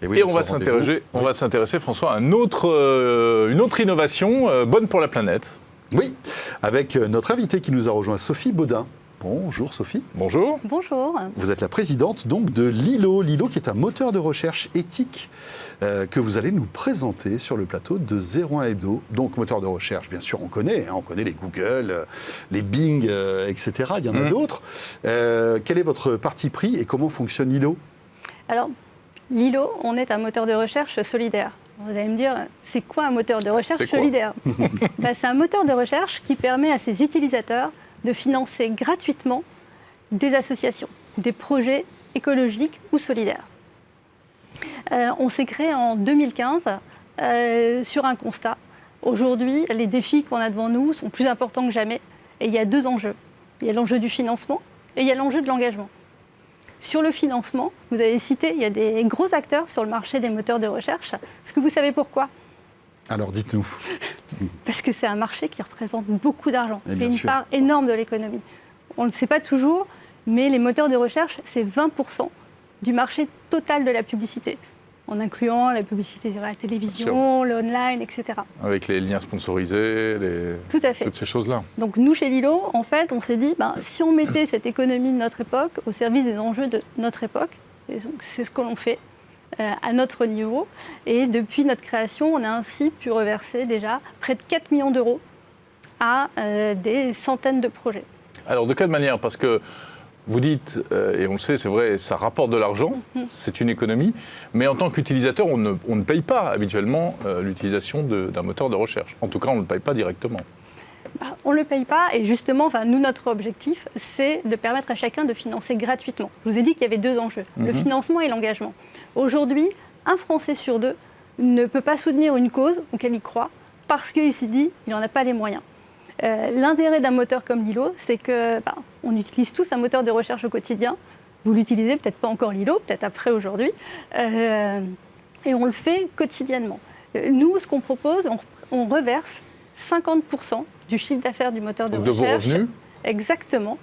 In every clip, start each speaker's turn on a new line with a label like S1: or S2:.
S1: Et on va s'intéresser, François, à une autre innovation bonne pour la planète.
S2: Oui, avec notre invitée qui nous a rejoint, Sophie Baudin. Bonjour Sophie.
S1: Bonjour.
S3: Bonjour.
S2: Vous êtes la présidente donc de Lilo. Lilo qui est un moteur de recherche éthique que vous allez nous présenter sur le plateau de 01 Hebdo. Donc moteur de recherche, bien sûr, on connaît les Google, les Bing, etc. Il y en a d'autres. Quel est votre parti pris et comment fonctionne Lilo ?
S3: Alors, Lilo, on est un moteur de recherche solidaire. Vous allez me dire, c'est quoi un moteur de recherche solidaire ? C'est un moteur de recherche qui permet à ses utilisateurs de financer gratuitement des associations, des projets écologiques ou solidaires. On s'est créé en 2015 sur un constat. Aujourd'hui, les défis qu'on a devant nous sont plus importants que jamais et il y a deux enjeux. Il y a l'enjeu du financement et il y a l'enjeu de l'engagement. Sur le financement, vous avez cité, il y a des gros acteurs sur le marché des moteurs de recherche. Est-ce que vous savez pourquoi ?
S2: Alors dites-nous.
S3: Parce que c'est un marché qui représente beaucoup d'argent. C'est une part énorme de l'économie. On ne le sait pas toujours, mais les moteurs de recherche, c'est 20% du marché total de la publicité, en incluant la publicité sur la télévision, l'online, etc.
S1: Avec les liens sponsorisés,
S3: Tout à fait.
S1: Toutes ces choses-là.
S3: Donc nous, chez Lilo, en fait, on s'est dit, si on mettait cette économie de notre époque au service des enjeux de notre époque, et donc c'est ce que l'on fait à notre niveau. Et depuis notre création, on a ainsi pu reverser déjà près de 4 millions d'euros à des centaines de projets.
S1: Alors de quelle manière ? Parce que vous dites, et on le sait, c'est vrai, ça rapporte de l'argent, c'est une économie, mais en tant qu'utilisateur, on ne paye pas habituellement l'utilisation d'un moteur de recherche. En tout cas, on ne le paye pas directement.
S3: On ne le paye pas, et justement, nous, notre objectif, c'est de permettre à chacun de financer gratuitement. Je vous ai dit qu'il y avait deux enjeux, le financement et l'engagement. Aujourd'hui, un Français sur deux ne peut pas soutenir une cause auquel il croit parce qu'il s'est dit qu'il n'en a pas les moyens. L'intérêt d'un moteur comme Lilo, c'est que on utilise tous un moteur de recherche au quotidien. Vous l'utilisez, peut-être pas encore Lilo, peut-être après aujourd'hui, et on le fait quotidiennement. Nous, ce qu'on propose, on reverse 50% du chiffre d'affaires du moteur de recherche.
S1: De vos revenus ?
S3: Exactement,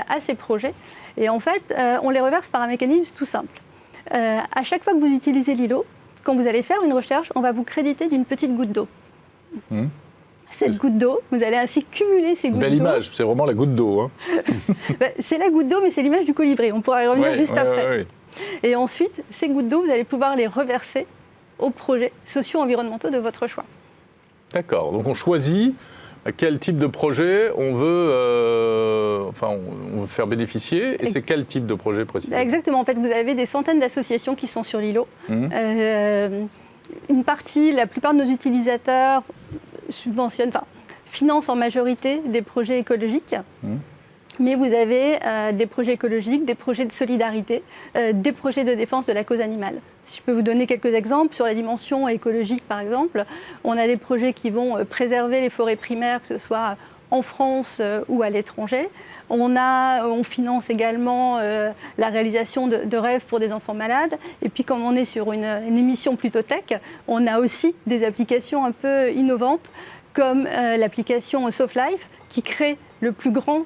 S3: à ces projets. Et en fait, on les reverse par un mécanisme tout simple. À chaque fois que vous utilisez Lilo, quand vous allez faire une recherche, on va vous créditer d'une petite goutte d'eau. Cette goutte d'eau, vous allez ainsi cumuler ces gouttes d'eau.
S1: Belle image, c'est vraiment la goutte d'eau. Hein.
S3: C'est la goutte d'eau, mais c'est l'image du colibri. On pourra y revenir juste après.
S1: Ouais.
S3: Et ensuite, ces gouttes d'eau, vous allez pouvoir les reverser aux projets socio-environnementaux de votre choix.
S1: D'accord, donc on choisit à quel type de projet on veut, on veut faire bénéficier, et c'est quel type de projet précisément ?
S3: Exactement, en fait, vous avez des centaines d'associations qui sont sur Lilo. Une partie, la plupart de nos utilisateurs financent en majorité des projets écologiques. Mais vous avez des projets écologiques, des projets de solidarité, des projets de défense de la cause animale. Si je peux vous donner quelques exemples, sur la dimension écologique par exemple, on a des projets qui vont préserver les forêts primaires, que ce soit en France ou à l'étranger. On finance également la réalisation de rêves pour des enfants malades. Et puis comme on est sur une émission plutôt tech, on a aussi des applications un peu innovantes, comme l'application SoftLife, qui crée le plus grand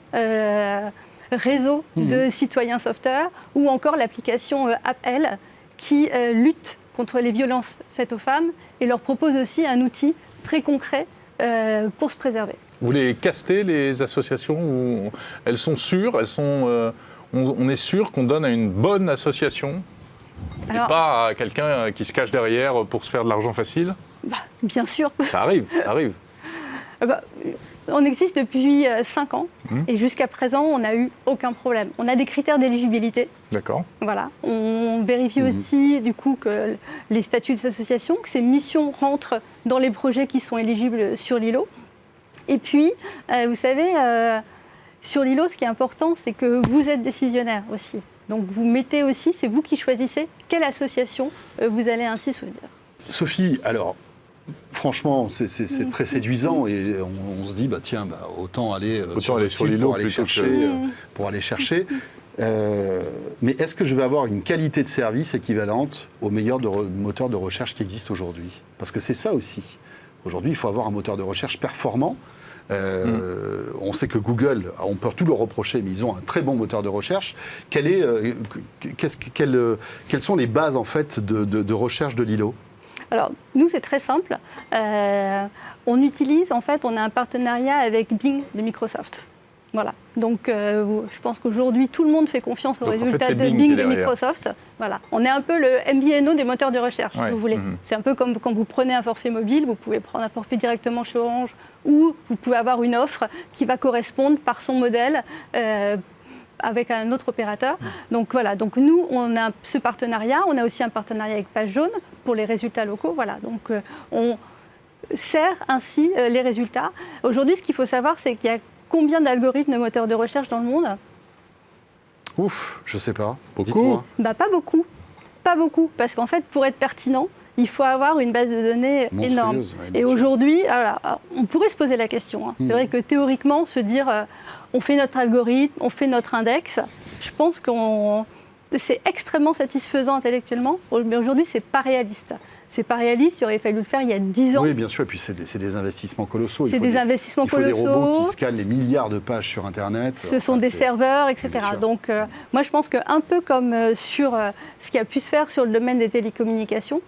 S3: réseau de citoyens sauveteurs, ou encore l'application AppL, qui lutte contre les violences faites aux femmes et leur propose aussi un outil très concret pour se préserver.
S1: Vous les castez, les associations, où elles sont sûres, on est sûr qu'on donne à une bonne association, et pas à quelqu'un qui se cache derrière pour se faire de l'argent facile ?
S3: Bien sûr.
S1: Ça arrive.
S3: On existe depuis 5 ans et jusqu'à présent, on n'a eu aucun problème. On a des critères d'éligibilité.
S1: D'accord.
S3: Voilà. On vérifie aussi du coup que les statuts des associations, que ces missions rentrent dans les projets qui sont éligibles sur Lilo. Et puis, vous savez, sur Lilo, ce qui est important, c'est que vous êtes décisionnaire aussi. Donc vous mettez aussi, c'est vous qui choisissez quelle association vous allez ainsi soutenir.
S2: Sophie, alors, franchement, c'est très séduisant et on se dit, autant aller sur Lilo pour aller chercher. Mais est-ce que je vais avoir une qualité de service équivalente aux meilleurs moteurs de recherche qui existent aujourd'hui ? Parce que c'est ça aussi. Aujourd'hui, il faut avoir un moteur de recherche performant. On sait que Google, on peut tout leur reprocher, mais ils ont un très bon moteur de recherche. Quelles sont les bases en fait de recherche de Lilo ?
S3: Alors, nous, c'est très simple. On utilise, en fait, on a un partenariat avec Bing de Microsoft. Voilà. Donc, je pense qu'aujourd'hui, tout le monde fait confiance aux résultats de Bing de Microsoft. Voilà. On est un peu le MVNO des moteurs de recherche, si vous voulez. C'est un peu comme quand vous prenez un forfait mobile, vous pouvez prendre un forfait directement chez Orange, ou vous pouvez avoir une offre qui va correspondre par son modèle avec un autre opérateur. Donc voilà, donc nous, on a ce partenariat. On a aussi un partenariat avec Page Jaune pour les résultats locaux. Voilà, donc on sert ainsi les résultats. Aujourd'hui, ce qu'il faut savoir, c'est qu'il y a combien d'algorithmes de moteurs de recherche dans le monde ?
S2: Ouf, je sais pas.
S1: Beaucoup ?
S3: Pas beaucoup. Pas beaucoup, parce qu'en fait, pour être pertinent, il faut avoir une base de données énorme. Et aujourd'hui, on pourrait se poser la question. C'est vrai que théoriquement, se dire on fait notre algorithme, on fait notre index, je pense que c'est extrêmement satisfaisant intellectuellement, mais aujourd'hui, c'est pas réaliste. C'est pas réaliste, il aurait fallu le faire il y a 10 ans.
S2: Oui, bien sûr, et puis c'est des investissements colossaux.
S3: C'est des investissements colossaux.
S2: Il faut des robots qui scannent les milliards de pages sur Internet.
S3: Ce sont des serveurs, etc. Donc, moi, je pense qu'un peu comme sur ce qui a pu se faire sur le domaine des télécommunications,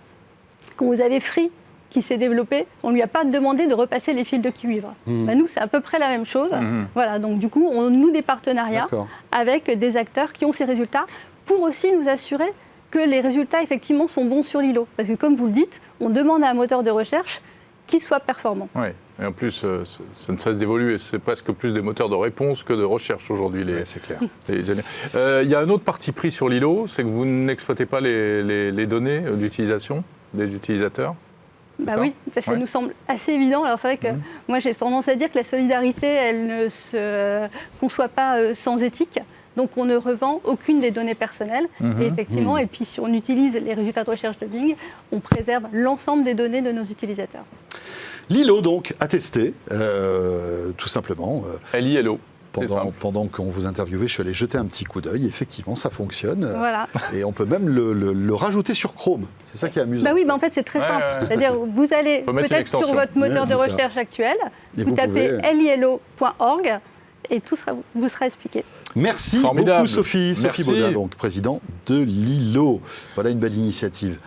S3: quand vous avez Free qui s'est développé, on ne lui a pas demandé de repasser les fils de cuivre. Nous, c'est à peu près la même chose. Voilà, donc du coup, on noue des partenariats avec des acteurs qui ont ces résultats pour aussi nous assurer que les résultats, effectivement, sont bons sur Lilo. Parce que, comme vous le dites, on demande à un moteur de recherche qu'il soit performant.
S1: Oui, et en plus, ça ne cesse d'évoluer. C'est presque plus des moteurs de réponse que de recherche aujourd'hui.
S2: C'est clair.
S1: Il y a un autre parti pris sur Lilo, c'est que vous n'exploitez pas les données d'utilisation des utilisateurs.
S3: Oui, ça nous semble assez évident. Alors c'est vrai que moi, j'ai tendance à dire que la solidarité, elle ne se conçoit pas sans éthique. Donc, on ne revend aucune des données personnelles. Et effectivement, et puis si on utilise les résultats de recherche de Bing, on préserve l'ensemble des données de nos utilisateurs.
S2: Lilo, donc, à tester, tout simplement.
S1: Lilo.
S2: Pendant qu'on vous interviewait, je suis allé jeter un petit coup d'œil. Effectivement, ça fonctionne.
S3: Voilà.
S2: Et on peut même le rajouter sur Chrome. C'est ça qui est amusant.
S3: Oui, en fait, c'est très simple. C'est-à-dire, vous allez peut-être sur votre moteur de recherche actuel, vous tapez lilo.org et tout vous sera expliqué.
S2: Merci beaucoup, Sophie. Sophie Baudin, donc président de Lilo. Voilà une belle initiative.